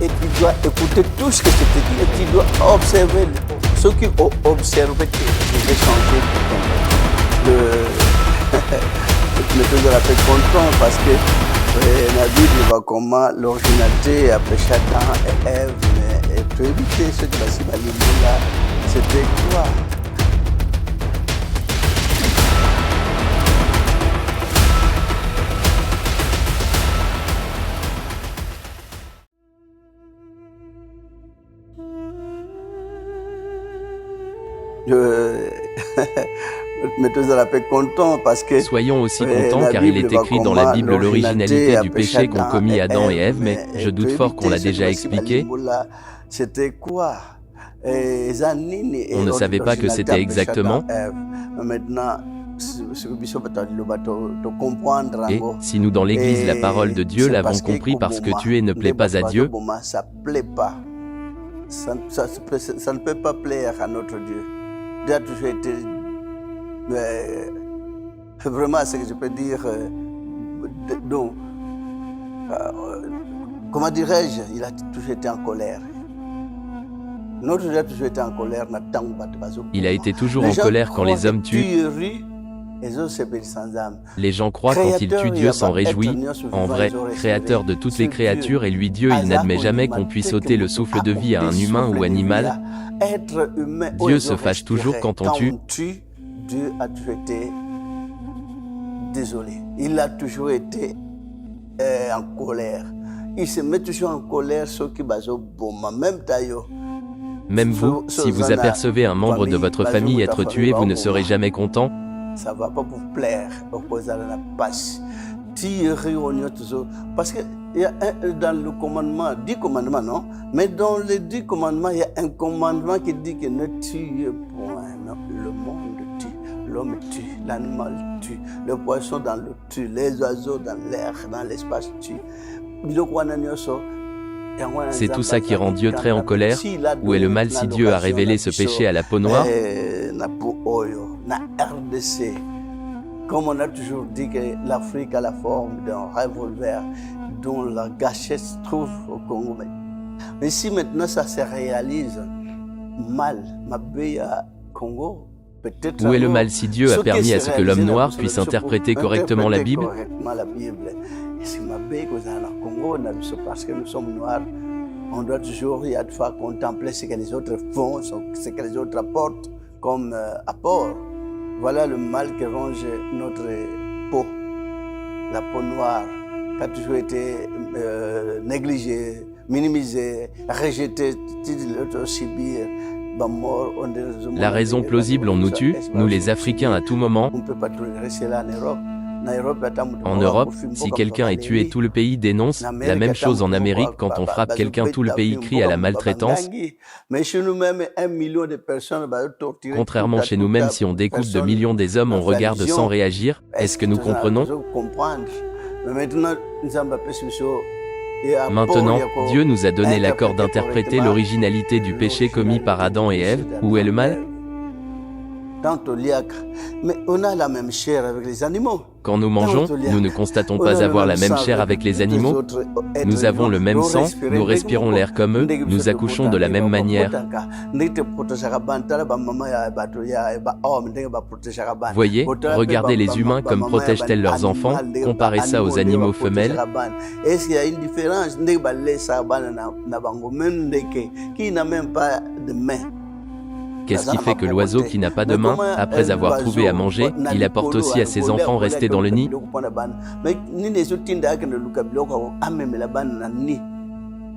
et tu dois écouter tout ce que je te dis et tu dois observer ceux qui ont observé que je vais changer le méthode de la paix content parce que la Bible va comment l'originalité après Adam et Ève mais pour éviter ce que la Bible là c'était quoi? Mettez à la paix content parce que soyons aussi contents car il est écrit dans la Bible l'originalité du péché qu'ont commis Adam et Ève, mais je doute fort qu'on l'a déjà expliqué. C'était quoi? On ne savait pas que c'était exactement. Et si nous dans l'Église la parole de Dieu l'avons compris parce que tuer ne plaît pas à Dieu, ça plaît pas. Ça ne peut pas plaire à notre Dieu. Dieu a toujours été vraiment ce que je peux dire donc comment dirais-je, il a toujours été en colère. Notre Dieu a toujours été en colère. Il a été toujours en colère quand les hommes tuent. Les gens croient quand ils tuent, Dieu s'en réjouit. En vrai, créateur de toutes les créatures et lui Dieu, il n'admet jamais qu'on puisse ôter le souffle de vie à un humain ou animal. Dieu se fâche toujours quand on tue. Dieu a toujours été désolé. Il a toujours été en colère. Il se met toujours en colère ceux qui basent au bon même d'ailleurs. Même vous, si vous apercevez un membre de votre famille être tué, vous ne serez jamais content. Ça ne va pas vous plaire, parce que il y a dans le commandement, 10 commandements, non? Mais dans les 10 commandements, il y a un commandement qui dit que ne tuez point. Le monde tue, l'homme tue, l'animal tue, le poisson dans l'eau tue, les oiseaux dans l'air, dans l'espace tue. C'est tout ça qui rend Dieu très en colère. Où est le mal si Dieu a révélé ce péché à la peau noire? Comme on a toujours dit que l'Afrique a la forme d'un revolver dont la gâchette se trouve au Congo. Mais si maintenant ça se réalise mal, Congo, peut-être. Où est le mal si Dieu a permis à ce que l'homme noir puisse interpréter correctement la Bible? Parce que nous sommes noirs, on doit toujours il y a de fois contempler ce que les autres font, ce que les autres apportent comme apport. Voilà le mal que ronge notre peau, la peau noire, qui a toujours été négligée, minimisée, rejetée, subir. La raison plausible, on nous tue, nous les Africains à tout moment. On ne peut pas rester là en Europe. En Europe, si quelqu'un est tué, tout le pays dénonce. La même chose en Amérique, quand on frappe quelqu'un, tout le pays crie à la maltraitance. Contrairement chez nous-mêmes, si on découpe de millions des hommes, on regarde sans réagir. Est-ce que nous comprenons? Maintenant, Dieu nous a donné l'accord d'interpréter l'originalité du péché commis par Adam et Ève. Où est le mal? Mais on a la même chair avec les animaux. Quand nous mangeons, nous ne constatons pas avoir la même chair avec les animaux. Nous avons le même sang, nous respirons l'air comme eux, nous accouchons de la même manière. Voyez, regardez les humains comme protègent-elles leurs enfants, comparez ça aux animaux femelles. Est-ce qu'il y a une différence? Qui n'a même pas de main. Qu'est-ce qui fait que l'oiseau qui n'a pas de main, après avoir trouvé à manger, il apporte aussi à ses enfants restés dans le nid?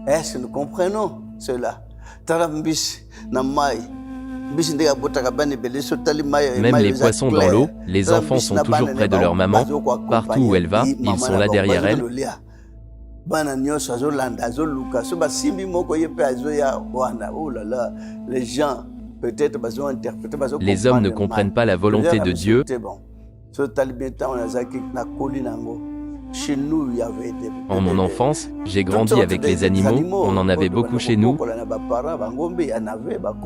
Est-ce que nous comprenons cela? Même les poissons dans l'eau, les enfants sont toujours près de leur maman. Partout où elle va, ils sont là derrière elle. Les gens les hommes ne comprennent pas la volonté de Dieu. En mon enfance, j'ai grandi avec les animaux, on en avait beaucoup chez nous.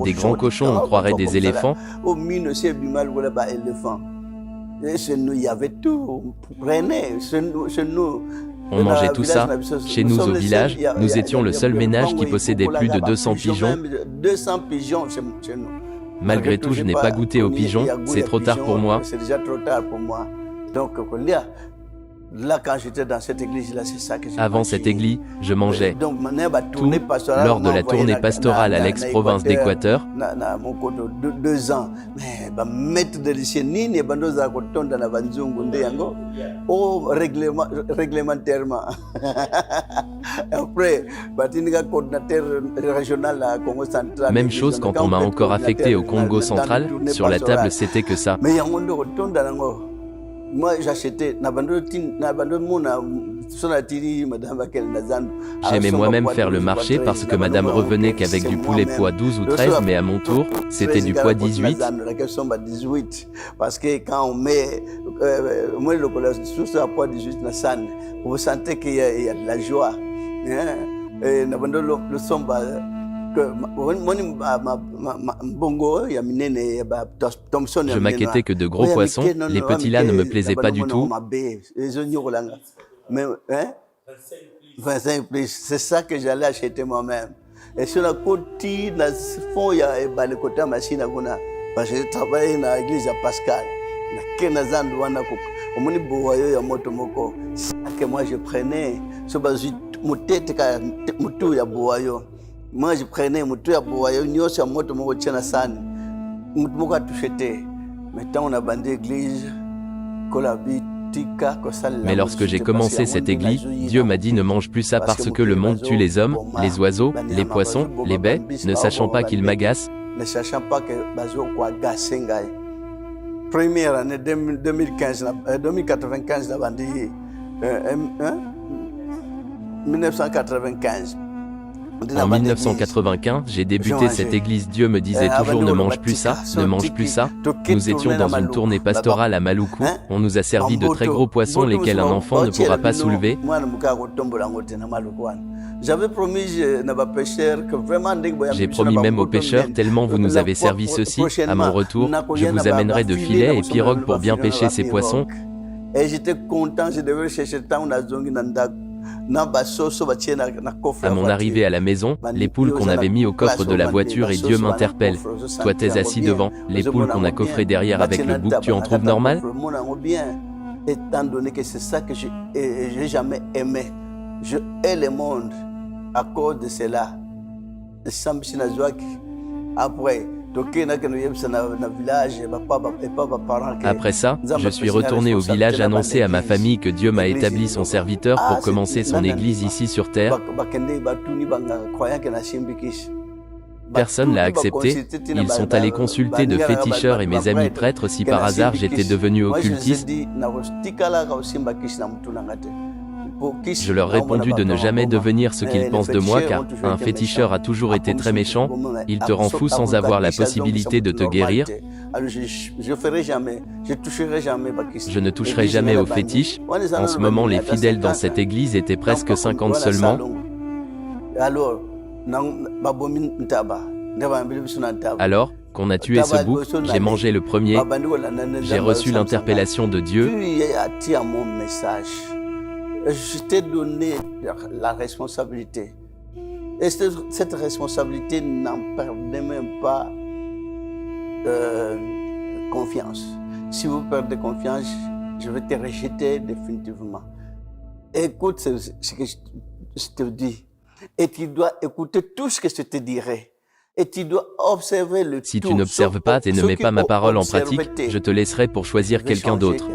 Des grands cochons, on croirait des éléphants. On mangeait tout ça. Chez nous au village, nous étions le seul ménage qui possédait plus de 200 pigeons. 200 pigeons chez nous. Malgré tout, je n'ai pas goûté aux pigeons, c'est trop tard pour moi. C'est déjà trop tard pour moi. Donc, là, quand j'étais dans cette église-là, c'est ça que j'ai Avant mangé. cette église, je mangeais tout lors de la tournée pastorale à l'ex-province d'Équateur. Mon côté 2 ans. Mais maître de lycée, nini bandoza kotonda na banzungu ndeyango. Oh, réglementairement. Après, batinika coordinateur régional à Congo central. Même chose quand on m'a encore affecté au Congo central. Sur la table, c'était que ça. Mais yangondo kotonda nango. Moi, j'achetais. J'aimais moi-même faire le marché parce que madame revenait qu'avec du poulet poids 12 ou 13, mais à mon tour, c'était du poids 18. Parce que quand on met le poids 18, vous sentez qu'il y a de la joie. Le somba. Je m'inquiétais que de gros poissons, les petits là ne me plaisaient pas du tout. Mais, 25 plus, c'est ça que j'allais acheter moi-même. Et sur la côte, il y a le côté machine parce que je travaillais dans l'église à Pascal. Que moi je prenais, moi, je prenais mon tour à boire, nous sommes moto mon tien à san, mon a touché. Maintenant, on a bandé l'église, mais lorsque j'ai commencé cette église, Dieu m'a dit ne mange plus ça parce que le monde tue les hommes, les oiseaux, les poissons, les baies, ne sachant pas qu'ils m'agacent. Ne sachant pas que Bazo quoi agacer ngai. Première année 2095, 2095 la bandé 1995. En 1995, j'ai débuté cette église. Dieu me disait toujours ne mange plus ça, ne mange plus ça. Nous étions dans une tournée pastorale à Maluku. On nous a servi de très gros poissons lesquels un enfant ne pourra pas soulever. J'ai promis même aux pêcheurs, tellement vous nous avez servi ceci, à mon retour, je vous amènerai de filets et pirogues pour bien pêcher ces poissons. Et j'étais content, je devais chercher le temps. À mon arrivée à la maison, les poules qu'on avait mis au coffre de la voiture et Dieu m'interpelle. Toi t'es assis devant, les poules qu'on a coffrées derrière avec le bouc, tu en trouves normal? Étant donné que c'est ça que j'ai jamais aimé. Je hais le monde à cause de cela. Après, après ça, je suis retourné au village annoncer à ma famille que Dieu m'a établi son serviteur pour commencer son église ici sur terre. Personne l'a accepté. Ils sont allés consulter de féticheurs et mes amis prêtres si par hasard j'étais devenu occultiste. Je leur ai répondu de ne jamais devenir ce qu'ils pensent de moi car un féticheur a toujours été très méchant. Il te rend fou sans avoir la possibilité de te guérir. Je ne toucherai jamais aux fétiches. En ce moment, les fidèles dans cette église étaient presque 50 seulement. Alors, qu'on a tué ce bouc, j'ai mangé le premier. J'ai reçu l'interpellation de Dieu. Je t'ai donné la responsabilité. Et cette responsabilité n'en perdez même pas confiance. Si vous perdez confiance, je vais te rejeter définitivement. Écoute ce que je te dis. Et tu dois écouter tout ce que je te dirai. Et tu dois observer le tout. Si tu n'observes pas et ne mets pas ma parole en pratique, je te laisserai pour choisir quelqu'un d'autre.